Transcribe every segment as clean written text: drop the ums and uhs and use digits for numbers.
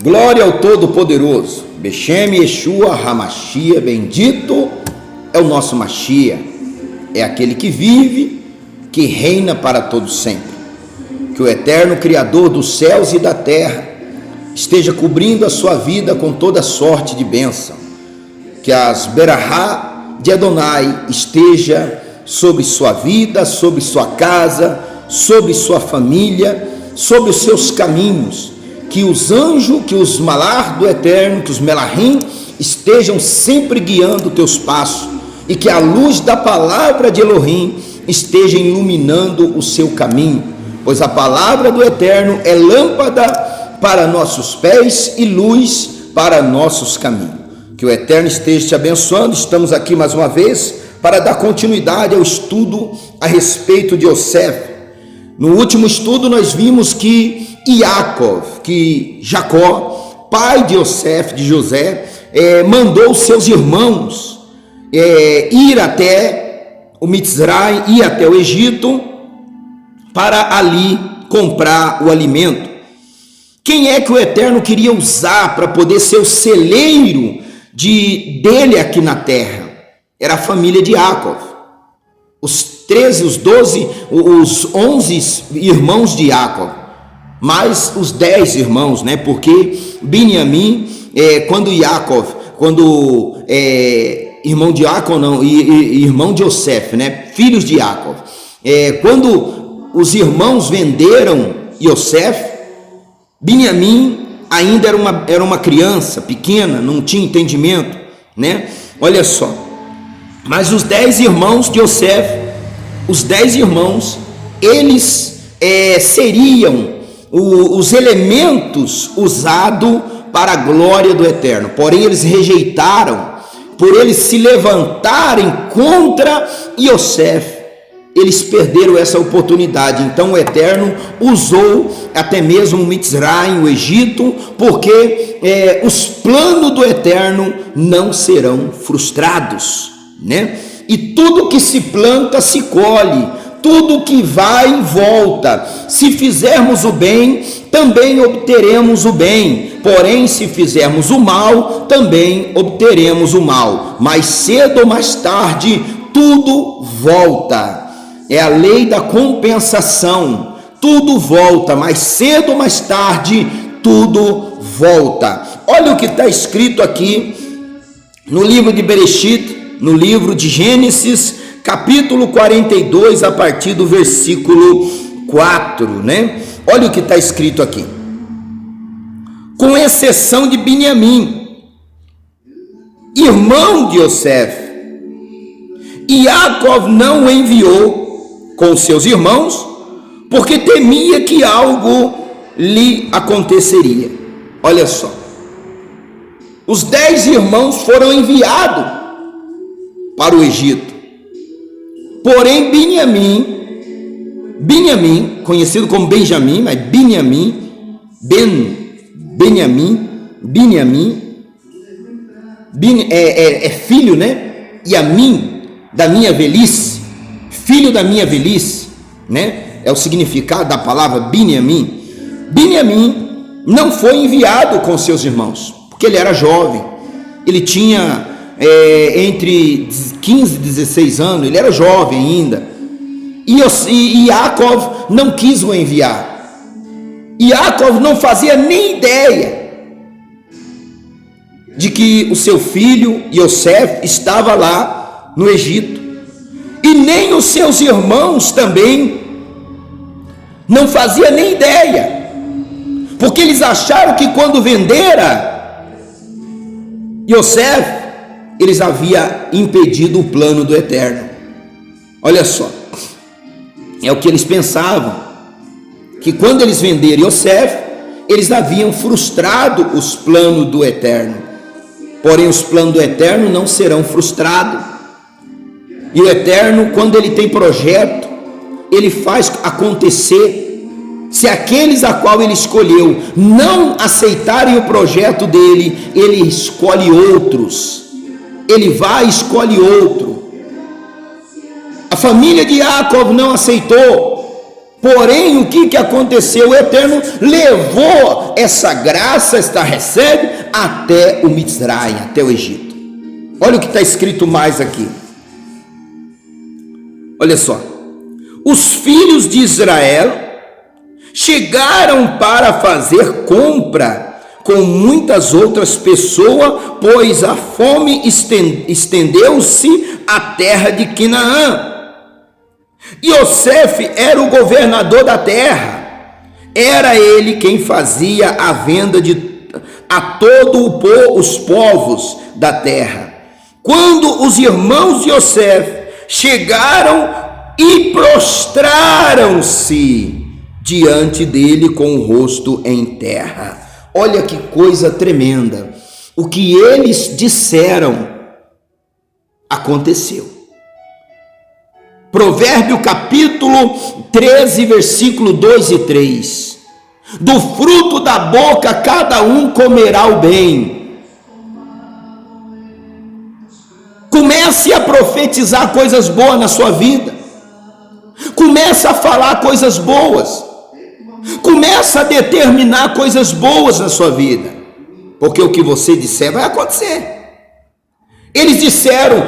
Glória ao Todo-Poderoso, Bechem Yeshua Hamashia, bendito é o nosso Mashia, é aquele que vive, que reina para todo sempre. Que o eterno Criador dos céus e da terra esteja cobrindo a sua vida com toda sorte de bênção. Que as Berahá de Adonai esteja sobre sua vida, sobre sua casa, sobre sua família, sobre os seus caminhos. Que os anjos, que os malar do eterno, que os melahim estejam sempre guiando teus passos, e que a luz da palavra de Elohim esteja iluminando o seu caminho, pois a palavra do eterno é lâmpada para nossos pés e luz para nossos caminhos. Que o eterno esteja te abençoando. Estamos aqui mais uma vez para dar continuidade ao estudo a respeito de Yosef. No último estudo nós vimos que Jacó, pai de Yosef, de José, mandou seus irmãos ir até o Mitzray, ir até o Egito, para ali comprar o alimento. Quem é que o Eterno queria usar para poder ser o celeiro dele aqui na terra? Era a família de Jacó. Os 13, os 12, os 11 irmãos de Jacó, mais os 10 irmãos, né? Porque Binyamin, irmão de Jacó não, irmão de Yosef, né? Filhos de Jacó. Quando os irmãos venderam Yosef, Binyamin ainda era uma criança pequena, não tinha entendimento, né? Olha só. Mas os 10 irmãos de Yosef, os 10 irmãos, eles seriam os elementos usados para a glória do Eterno. Porém, eles rejeitaram, por eles se levantarem contra Yosef, eles perderam essa oportunidade. Então o Eterno usou até mesmo o Mitzray, o Egito, porque os planos do Eterno não serão frustrados, né? E tudo que se planta se colhe, tudo que vai volta. Se fizermos o bem, também obteremos o bem. Porém, se fizermos o mal, também obteremos o mal. Mais cedo ou mais tarde, tudo volta. É a lei da compensação. Tudo volta, mais cedo ou mais tarde, tudo volta. Olha o que está escrito aqui no livro de Bereshit, no livro de Gênesis, capítulo 42, a partir do versículo 4, né? Olha o que está escrito aqui. Com exceção de Binyamin, irmão de Yosef, e Jacó não o enviou com seus irmãos, porque temia que algo lhe aconteceria. Olha só, os 10 irmãos foram enviados para o Egito. Porém, Binyamin, conhecido como Benjamim, mas Binyamin é filho, né? Yamin, da minha velhice, filho da minha velhice, né? É o significado da palavra Binyamin. Binyamin não foi enviado com seus irmãos, porque ele era jovem, ele tinha entre 15 e 16 anos, ele era jovem ainda, e Jacó não quis o enviar. E Jacó não fazia nem ideia de que o seu filho Yosef estava lá no Egito, e nem os seus irmãos também não faziam nem ideia, porque eles acharam que quando vendera Yosef, eles haviam impedido o plano do Eterno. Olha só, é o que eles pensavam, que quando eles venderam Yosef, eles haviam frustrado os planos do Eterno. Porém, os planos do Eterno não serão frustrados. E o Eterno, quando ele tem projeto, ele faz acontecer. Se aqueles a qual ele escolheu não aceitarem o projeto dele, ele escolhe outros. Ele vai e escolhe outro. A família de Jacó não aceitou, Porém, o que aconteceu? O Eterno levou essa graça, esta recebe, até o Mitzraim, até o Egito. Olha o que está escrito mais aqui. Olha só. Os filhos de Israel chegaram para fazer compra com muitas outras pessoas, pois a fome estendeu-se à terra de Canaã. Iosef era o governador da terra, era ele quem fazia a venda a todos os povos da terra. Quando os irmãos de Iosef chegaram e prostraram-se diante dele com o rosto em terra. Olha que coisa tremenda, o que eles disseram aconteceu. Provérbio capítulo 13, versículo 2 e 3. Do fruto da boca cada um comerá o bem. Comece a profetizar coisas boas na sua vida. Comece a falar coisas boas. Comece a determinar coisas boas na sua vida. Porque o que você disser vai acontecer. Eles disseram: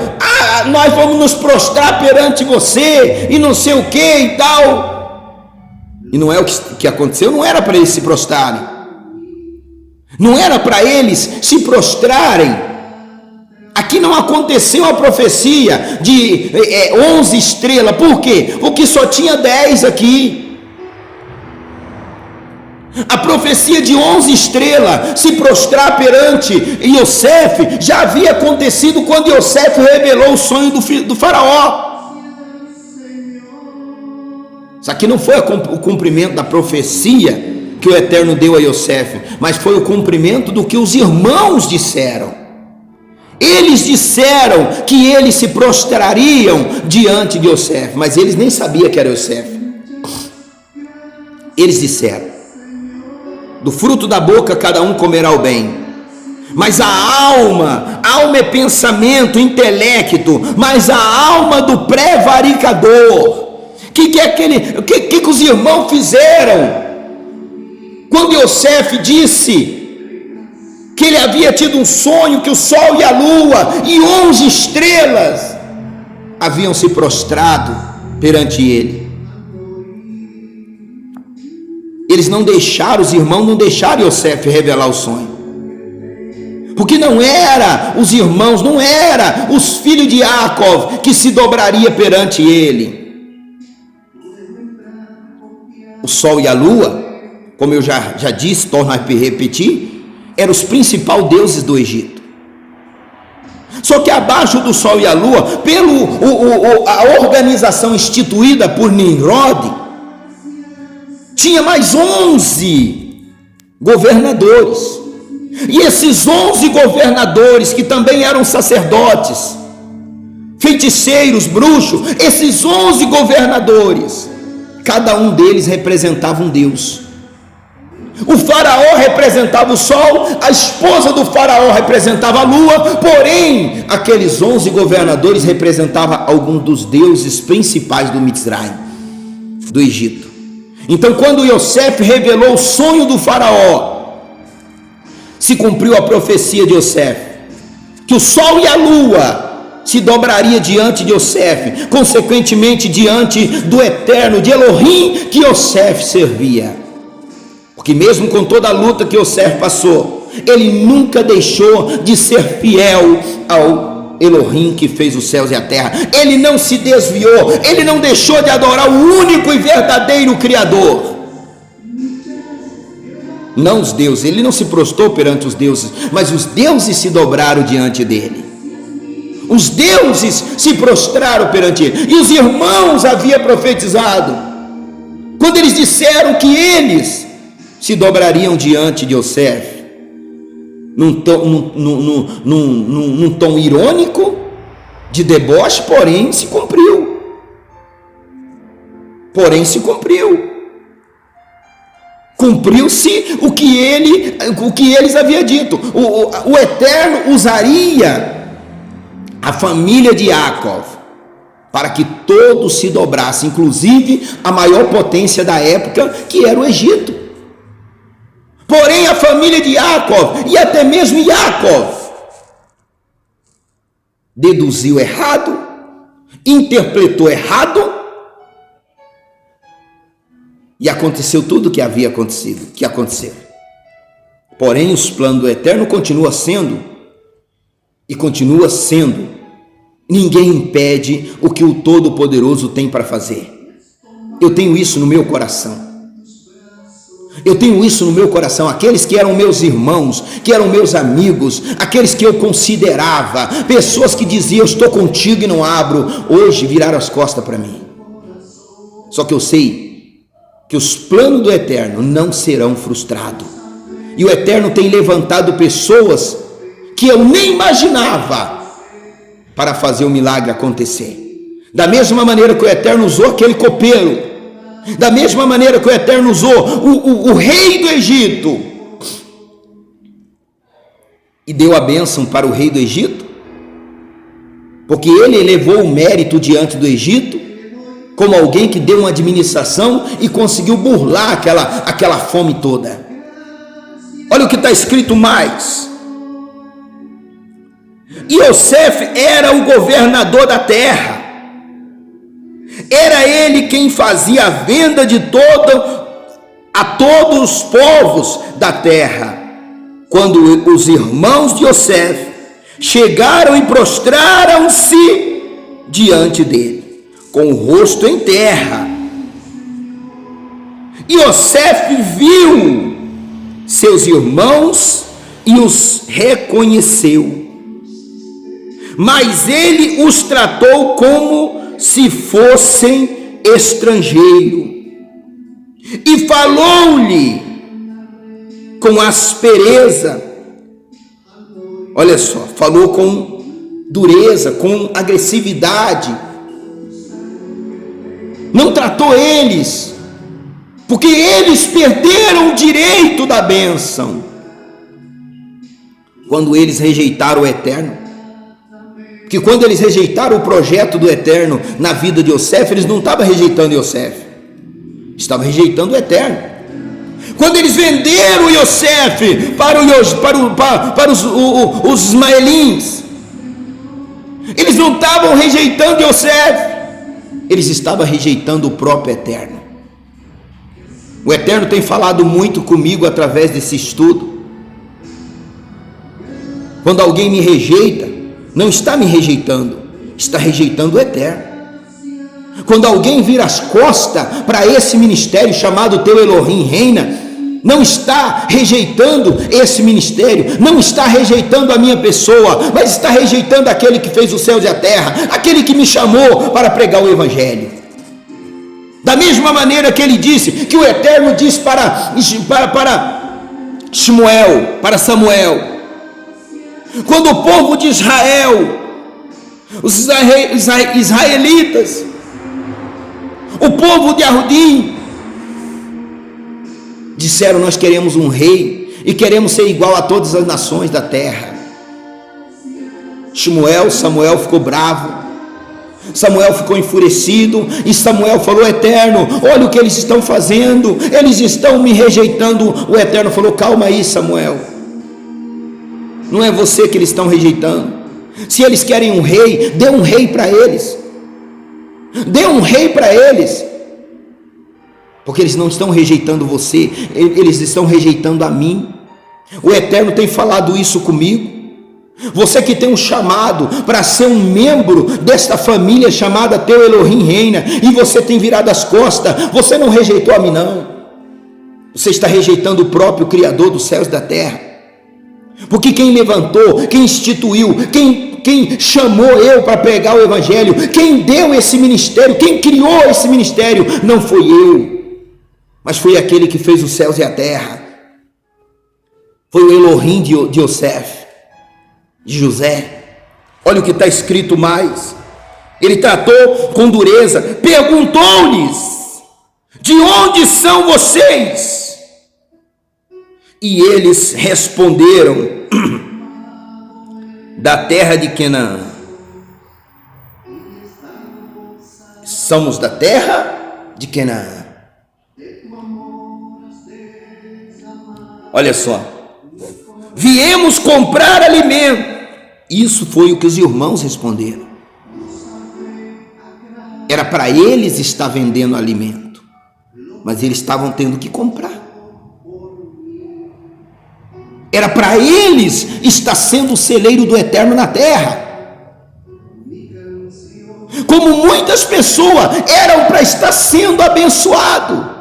nós vamos nos prostrar perante você, e não sei o que e tal. E não é o que aconteceu, não era para eles se prostrarem. Não era para eles se prostrarem. Aqui não aconteceu a profecia de 11 estrelas. Por quê? Porque só tinha 10 aqui. A profecia de 11 estrelas, se prostrar perante Iosef, já havia acontecido quando Iosef revelou o sonho do faraó. Isso aqui não foi o cumprimento da profecia que o Eterno deu a Iosef, mas foi o cumprimento do que os irmãos disseram. Eles disseram que eles se prostrariam diante de Iosef, mas eles nem sabiam que era Iosef. Eles disseram: do fruto da boca cada um comerá o bem. Mas a alma é pensamento, intelecto, mas a alma do prevaricador. O que os irmãos fizeram? Quando Iosef disse que ele havia tido um sonho, que o sol e a lua e 11 estrelas haviam se prostrado perante ele. Eles não deixaram, os irmãos não deixaram Iosef revelar o sonho. Porque não era os irmãos, não era os filhos de Jacó que se dobraria perante ele. O sol e a lua, como eu já disse, torno a repetir, eram os principais deuses do Egito. Só que abaixo do sol e a lua, a organização instituída por Nimrod, tinha mais 11 governadores. E esses 11 governadores, que também eram sacerdotes, feiticeiros, bruxos, esses 11 governadores, cada um deles representava um deus. O faraó representava o sol, a esposa do faraó representava a lua, porém, aqueles 11 governadores representavam algum dos deuses principais do Mitzraim, do Egito. Então, quando Iosef revelou o sonho do faraó, se cumpriu a profecia de Iosef, que o sol e a lua se dobraria diante de Iosef, consequentemente diante do Eterno, de Elohim, que Iosef servia. Porque mesmo com toda a luta que Iosef passou, ele nunca deixou de ser fiel ao Elohim que fez os céus e a terra. Ele não se desviou, ele não deixou de adorar o único e verdadeiro Criador. Não os deuses, ele não se prostrou perante os deuses, mas os deuses se dobraram diante dele. Os deuses se prostraram perante ele. E os irmãos haviam profetizado, quando eles disseram que eles se dobrariam diante de Iosef, num tom irônico, de deboche, porém se cumpriu. Cumpriu-se o que eles haviam dito. O Eterno usaria a família de Jacó para que todos se dobrassem, inclusive a maior potência da época, que era o Egito. Porém, a família de Jacó, e até mesmo Jacó, deduziu errado, interpretou errado, e aconteceu tudo o que havia acontecido, que aconteceu. Porém, os planos do Eterno continuam sendo, e continua sendo. Ninguém impede o que o Todo-Poderoso tem para fazer. Eu tenho isso no meu coração. Eu tenho isso no meu coração. Aqueles que eram meus irmãos, que eram meus amigos, aqueles que eu considerava, pessoas que diziam, eu estou contigo e não abro, hoje viraram as costas para mim. Só que eu sei que os planos do Eterno não serão frustrados. E o Eterno tem levantado pessoas que eu nem imaginava para fazer o milagre acontecer. Da mesma maneira que o Eterno usou aquele copeiro, da mesma maneira que o Eterno usou o rei do Egito e deu a bênção para o rei do Egito, porque ele elevou o mérito diante do Egito como alguém que deu uma administração e conseguiu burlar aquela fome toda. Olha o que está escrito mais. Iosef era o governador da terra, era ele quem fazia a venda de a todos os povos da terra. Quando os irmãos de Iosef chegaram e prostraram-se diante dele, com o rosto em terra, Iosef viu seus irmãos e os reconheceu. Mas ele os tratou como se fossem estrangeiros, e falou-lhe com aspereza. Olha só, falou com dureza, com agressividade. Não tratou eles, porque eles perderam o direito da bênção quando eles rejeitaram o Eterno. Que quando eles rejeitaram o projeto do Eterno na vida de Iosef, eles não estavam rejeitando Iosef, estavam rejeitando o Eterno. Quando eles venderam Iosef para os ismaelins, eles não estavam rejeitando Iosef, eles estavam rejeitando o próprio Eterno. O Eterno tem falado muito comigo através desse estudo. Quando alguém me rejeita, não está me rejeitando, está rejeitando o Eterno. Quando alguém vira as costas para esse ministério chamado Teu Elohim Reina, não está rejeitando esse ministério, não está rejeitando a minha pessoa, mas está rejeitando aquele que fez os céus e a terra, aquele que me chamou para pregar o Evangelho. Da mesma maneira que ele disse, que o Eterno disse para Samuel, quando o povo de Israel, os israelitas, o povo de Arrudim, disseram, nós queremos um rei e queremos ser igual a todas as nações da terra. Samuel ficou bravo, Samuel ficou enfurecido, e Samuel falou, Eterno, olha o que eles estão fazendo, eles estão me rejeitando. O Eterno falou, calma aí, Samuel, não é você que eles estão rejeitando. Se eles querem um rei, dê um rei para eles, dê um rei para eles, porque eles não estão rejeitando você, eles estão rejeitando a mim. O Eterno tem falado isso comigo. Você que tem um chamado para ser um membro desta família chamada Teu Elohim Reina, e você tem virado as costas, você não rejeitou a mim não, você está rejeitando o próprio Criador dos céus e da terra. Porque quem levantou, quem instituiu, quem chamou eu para pregar o Evangelho, quem deu esse ministério, quem criou esse ministério, não foi eu, mas foi aquele que fez os céus e a terra. Foi o Elohim de Iosef, de José. Olha o que está escrito mais. Ele tratou com dureza, perguntou-lhes, de onde são vocês? E eles responderam, da terra de Canaã. somos da terra de Canaã. Olha só, viemos comprar alimento. Isso foi o que os irmãos responderam. Era para eles estar vendendo alimento, mas eles estavam tendo que comprar. Era para eles estar sendo o celeiro do Eterno na terra. Como muitas pessoas eram para estar sendo abençoado.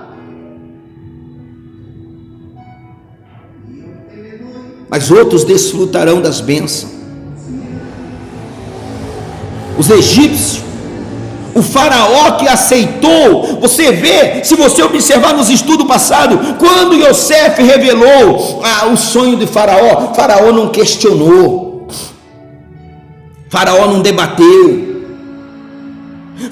Mas outros desfrutarão das bênçãos. Os egípcios, o faraó que aceitou, você vê, se você observar nos estudos passados, quando Yosef revelou o sonho de Faraó, Faraó não questionou, Faraó não debateu,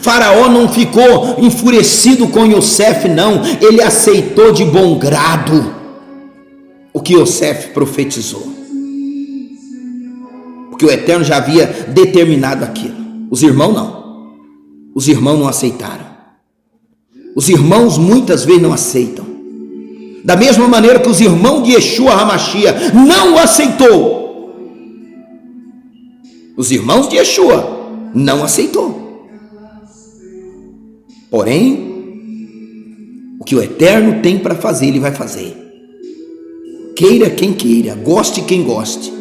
Faraó não ficou enfurecido com Yosef, não, ele aceitou de bom grado o que Yosef profetizou, porque o Eterno já havia determinado aquilo. Os irmãos não. Os irmãos não aceitaram. Os irmãos muitas vezes não aceitam. Da mesma maneira que os irmãos de Yeshua HaMashiach não aceitou. Os irmãos de Yeshua não aceitou. Porém, o que o Eterno tem para fazer, Ele vai fazer. Queira quem queira, goste quem goste,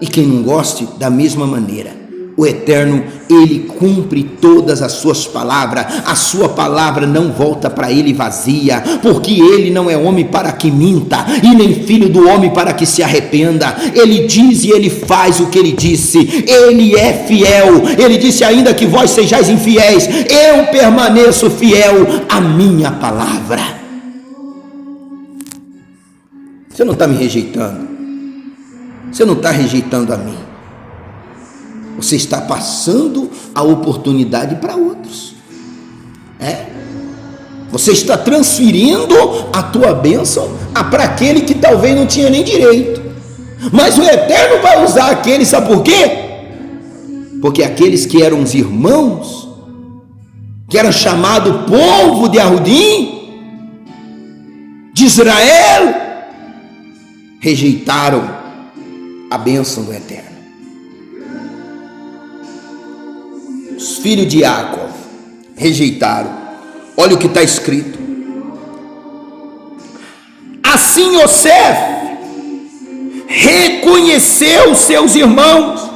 e quem não goste, da mesma maneira. O Eterno, Ele cumpre todas as suas palavras. A sua palavra não volta para Ele vazia, porque Ele não é homem para que minta, e nem filho do homem para que se arrependa. Ele diz e Ele faz o que Ele disse. Ele é fiel. Ele disse: ainda que vós sejais infiéis, eu permaneço fiel à minha palavra. Você não está me rejeitando. Você não está rejeitando a mim. Você está passando a oportunidade para outros. Você está transferindo a tua bênção para aquele que talvez não tinha nem direito. Mas o Eterno vai usar aqueles, sabe por quê? Porque aqueles que eram os irmãos, que eram chamados povo de Ahudim, de Israel, rejeitaram a bênção do Eterno. Os filhos de Jacó rejeitaram. Olha o que está escrito. Assim Yosef reconheceu seus irmãos,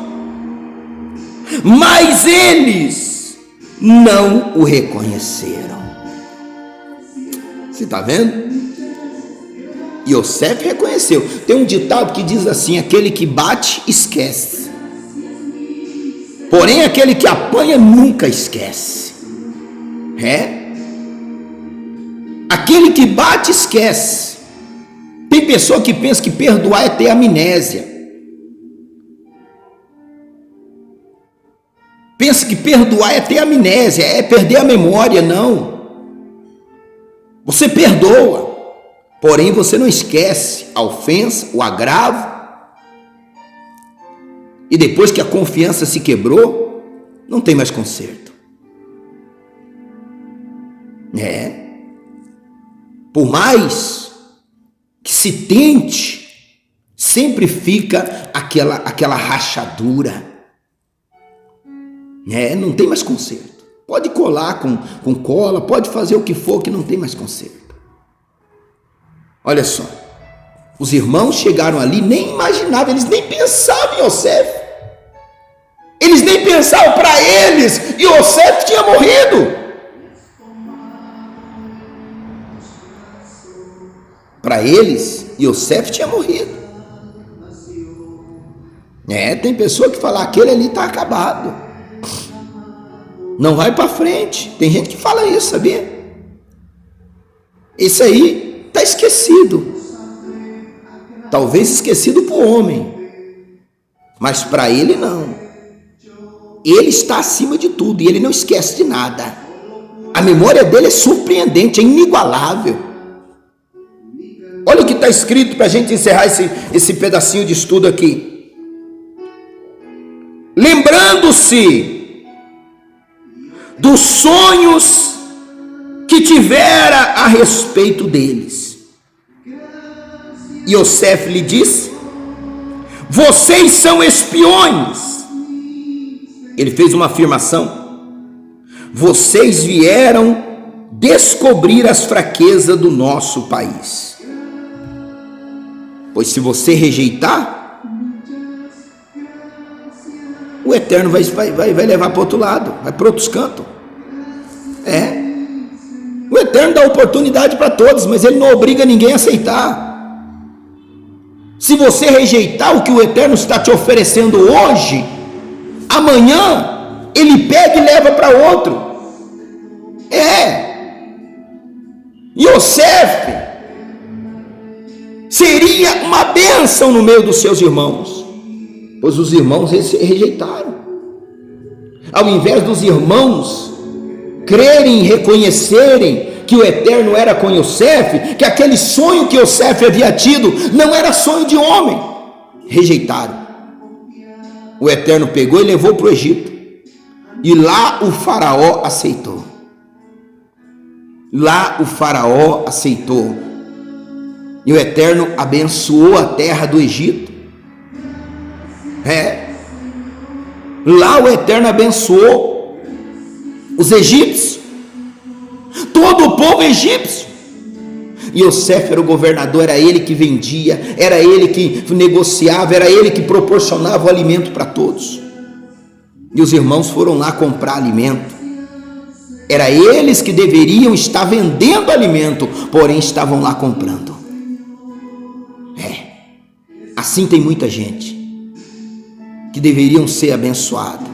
mas eles não o reconheceram. Você está vendo? Yosef reconheceu. Tem um ditado que diz assim: aquele que bate, esquece. Porém, aquele que apanha nunca esquece. Aquele que bate, esquece. Tem pessoa que pensa que perdoar é ter amnésia. Pensa que perdoar é ter amnésia, é perder a memória. Não. Você perdoa, porém você não esquece a ofensa, o agravo. E depois que a confiança se quebrou, não tem mais conserto. Por mais que se tente, sempre fica aquela rachadura. Não tem mais conserto. Pode colar com cola, pode fazer o que for, que não tem mais conserto. Olha só, os irmãos chegaram ali, nem imaginavam, eles nem pensavam em Yosef. Eles nem pensavam para eles, Yosef tinha morrido. Para eles, Yosef tinha morrido. Tem pessoa que fala: aquele ali está acabado, não vai para frente. Tem gente que fala isso, sabia? Esse aí está esquecido. Talvez esquecido para o homem, mas para ele não. Ele está acima de tudo e ele não esquece de nada. A memória dele é surpreendente, é inigualável. Olha o que está escrito para a gente encerrar esse pedacinho de estudo aqui. Lembrando-se dos sonhos que tivera a respeito deles. Yosef lhe disse: vocês são espiões. Ele fez uma afirmação: vocês vieram descobrir as fraquezas do nosso país. Pois se você rejeitar, o Eterno vai levar para o outro lado, vai para outros cantos. O Eterno dá oportunidade para todos, mas Ele não obriga ninguém a aceitar. Se você rejeitar o que o Eterno está te oferecendo hoje, amanhã Ele pega e leva para outro. Yosef seria uma bênção no meio dos seus irmãos, pois os irmãos rejeitaram. Ao invés dos irmãos crerem e reconhecerem que o Eterno era com Yosef, que aquele sonho que Yosef havia tido não era sonho de homem, rejeitaram. O Eterno pegou e levou para o Egito, e lá o faraó aceitou. E o Eterno abençoou a terra do Egito. Lá o Eterno abençoou os egípcios, todo o povo egípcio. Yosef era o governador, era ele que vendia, era ele que negociava, era ele que proporcionava o alimento para todos. E os irmãos foram lá comprar alimento. Era eles que deveriam estar vendendo alimento, porém estavam lá comprando. Assim tem muita gente que deveriam ser abençoada,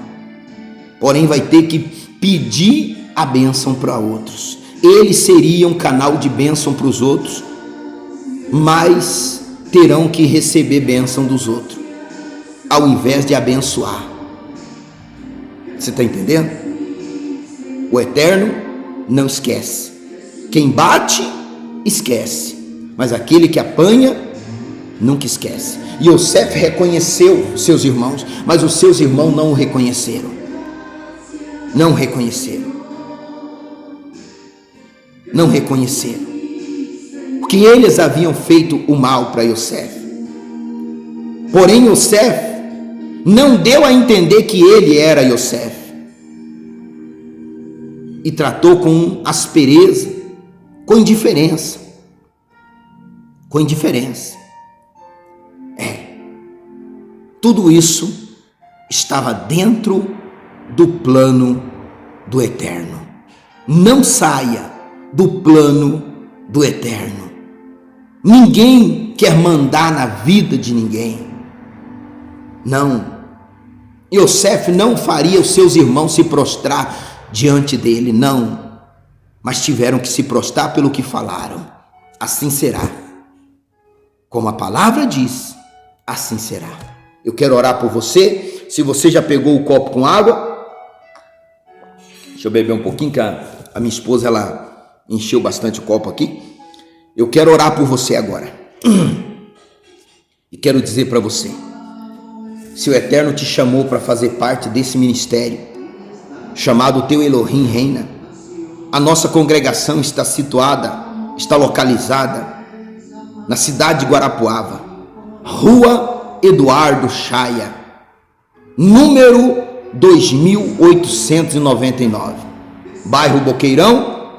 porém vai ter que pedir a bênção para outros. Eles seriam canal de bênção para os outros, mas terão que receber bênção dos outros, ao invés de abençoar. Você está entendendo? O Eterno não esquece. Quem bate, esquece, mas aquele que apanha, nunca esquece. E Yosef reconheceu seus irmãos, mas os seus irmãos não o reconheceram. Não reconheceram. Porque eles haviam feito o mal para Yosef. Porém Yosef não deu a entender que ele era Yosef, e tratou com aspereza, com indiferença. Tudo isso estava dentro do plano do Eterno. Não saia do plano do Eterno. Ninguém quer mandar na vida de ninguém. Não. Yosef não faria os seus irmãos se prostrar diante dele, não. Mas tiveram que se prostrar pelo que falaram. Assim será. Como a palavra diz, assim será. Eu quero orar por você. Se você já pegou o copo com água, deixa eu beber um pouquinho, que a minha esposa, ela encheu bastante o copo aqui. Eu quero orar por você agora. E quero dizer para você, se o Eterno te chamou para fazer parte desse ministério, chamado Teu Elohim Reina, a nossa congregação está localizada na cidade de Guarapuava, Rua Eduardo Chaia, número 2899, bairro Boqueirão.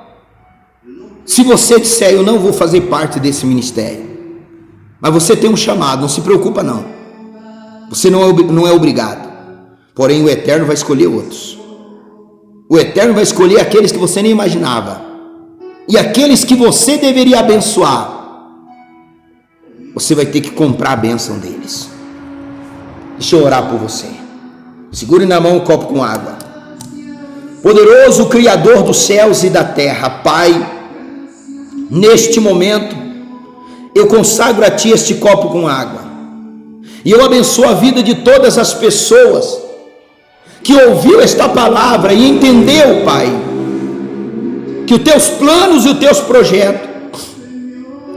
Se você disser, eu não vou fazer parte desse ministério, mas você tem um chamado, não se preocupa não, você não é obrigado, porém o Eterno vai escolher outros. O Eterno vai escolher aqueles que você nem imaginava, e aqueles que você deveria abençoar, você vai ter que comprar a bênção deles. Deixa eu orar por você. Segure na mão um copo com água. Poderoso Criador dos céus e da terra, Pai, neste momento eu consagro a Ti este copo com água, e eu abençoo a vida de todas as pessoas que ouviu esta palavra e entendeu, Pai, que os Teus planos e os Teus projetos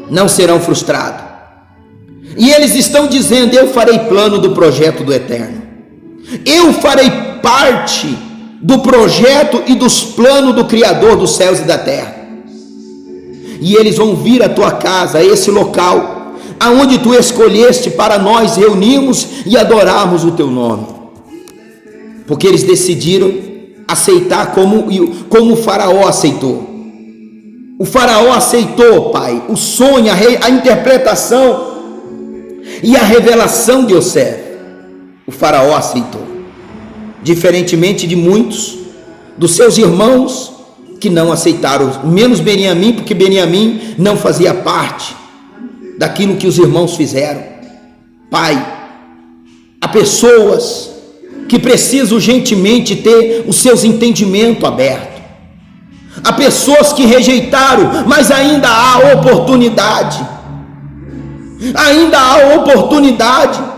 não serão frustrados. E eles estão dizendo, eu farei plano do projeto do Eterno, eu farei parte do projeto e dos planos do Criador dos céus e da terra. E eles vão vir à tua casa, a esse local, aonde tu escolheste para nós reunirmos e adorarmos o teu nome. Porque eles decidiram aceitar como o faraó aceitou. O faraó aceitou, Pai, o sonho, a interpretação e a revelação de Yosef. O faraó aceitou. Diferentemente de muitos dos seus irmãos que não aceitaram, menos Beniamim, porque Beniamim não fazia parte daquilo que os irmãos fizeram. Pai, há pessoas que precisam urgentemente ter os seus entendimentos abertos. Há pessoas que rejeitaram, mas ainda há oportunidade. Ainda há oportunidade.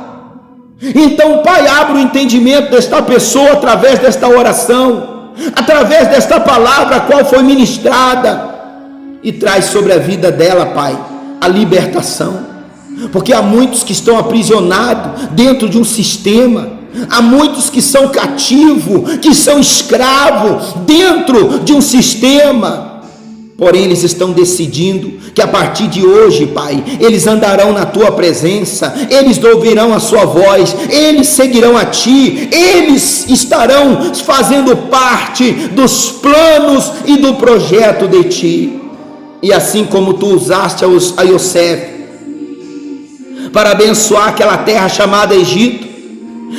Então, Pai, abre o entendimento desta pessoa através desta oração, através desta palavra a qual foi ministrada, e traz sobre a vida dela, Pai, a libertação. Porque há muitos que estão aprisionados dentro de um sistema. Há muitos que são cativos, que são escravos dentro de um sistema. Porém, eles estão decidindo que a partir de hoje, Pai, eles andarão na tua presença, eles ouvirão a sua voz, eles seguirão a ti, eles estarão fazendo parte dos planos e do projeto de ti. E assim como tu usaste a Yosef para abençoar aquela terra chamada Egito,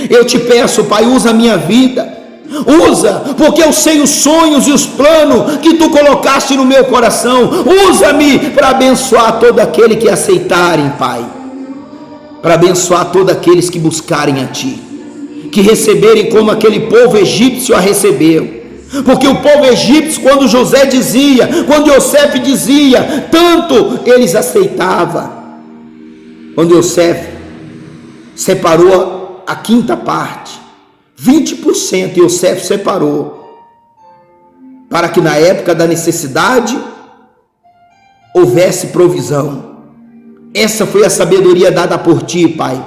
eu te peço, Pai, usa a minha vida, usa, porque eu sei os sonhos e os planos que tu colocaste no meu coração. Usa-me para abençoar todo aquele que aceitarem, Pai, para abençoar todos aqueles que buscarem a ti, que receberem como aquele povo egípcio a recebeu. Porque o povo egípcio, quando José dizia, quando Yosef dizia, tanto eles aceitavam. Quando Yosef separou a quinta parte, 20%, Yosef separou, para que na época da necessidade houvesse provisão. Essa foi a sabedoria dada por ti, Pai,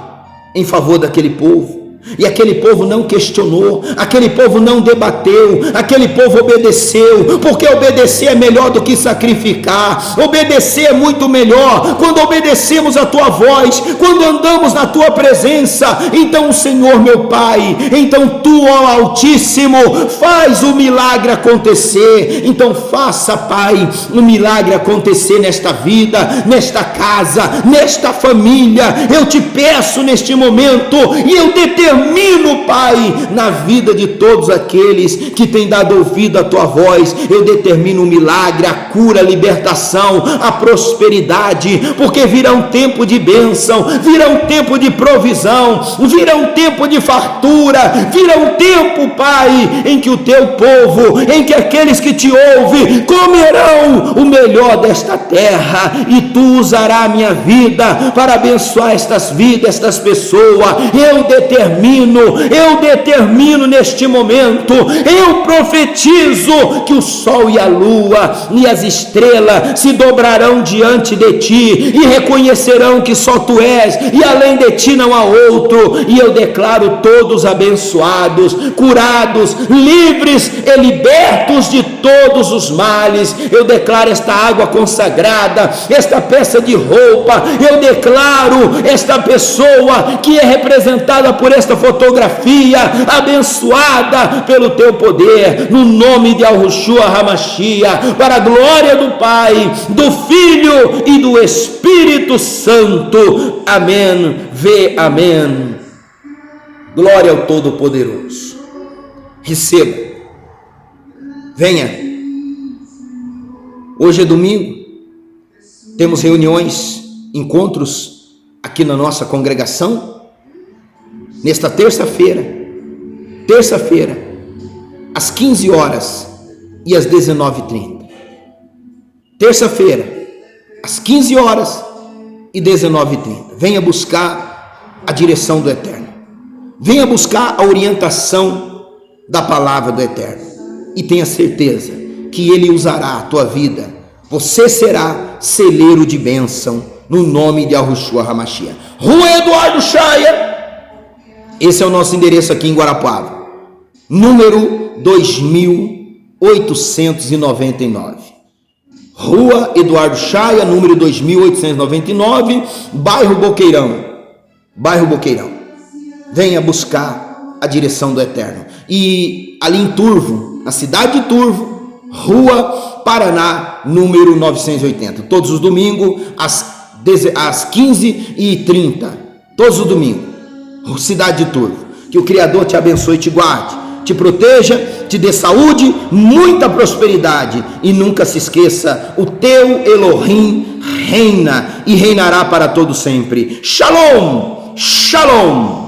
em favor daquele povo. E aquele povo não questionou, aquele povo não debateu, aquele povo obedeceu, porque obedecer é melhor do que sacrificar. Obedecer é muito melhor quando obedecemos a tua voz, quando andamos na tua presença. Então, Senhor meu Pai, então tu, ó Altíssimo, faz o milagre acontecer. Então faça, Pai, o milagre acontecer nesta vida, nesta casa, nesta família. Eu te peço neste momento, e eu determino, Pai, na vida de todos aqueles que têm dado ouvido à tua voz, eu determino o milagre, a cura, a libertação, a prosperidade, porque virá um tempo de bênção, virá um tempo de provisão, virá um tempo de fartura, virá um tempo, Pai, em que o teu povo, em que aqueles que te ouvem comerão o melhor desta terra, e tu usarás a minha vida para abençoar estas vidas, estas pessoas. Eu determino neste momento, eu profetizo que o sol e a lua e as estrelas se dobrarão diante de ti e reconhecerão que só tu és, e além de ti não há outro. E eu declaro todos abençoados, curados, livres e libertos de todos os males. Eu declaro esta água consagrada, esta peça de roupa, eu declaro esta pessoa que é representada por esta fotografia, abençoada pelo teu poder, no nome de Yahushua HaMashiach, para a glória do Pai, do Filho e do Espírito Santo. Amém. Vê, amém. Glória ao Todo-Poderoso. Receba. Venha. Hoje é domingo. Temos reuniões, encontros aqui na nossa congregação. Nesta terça-feira, às 15 horas e às 19h30. Terça-feira, às 15 horas e 19h30. Venha buscar a direção do Eterno. Venha buscar a orientação da palavra do Eterno. E tenha certeza que Ele usará a tua vida. Você será celeiro de bênção, no nome de Yahushua HaMashiach. Rua Eduardo Chaia. Esse é o nosso endereço aqui em Guarapuava. número 2899. Rua Eduardo Chaia, número 2899, bairro Boqueirão. Bairro Boqueirão. Venha buscar a direção do Eterno. E ali em Turvo, na cidade de Turvo, Rua Paraná, número 980. Todos os domingos, às 15h30. Todos os domingos. Cidade de Turvo. Que o Criador te abençoe e te guarde, te proteja, te dê saúde, muita prosperidade. E nunca se esqueça, o teu Elohim reina e reinará para todo sempre. Shalom, shalom.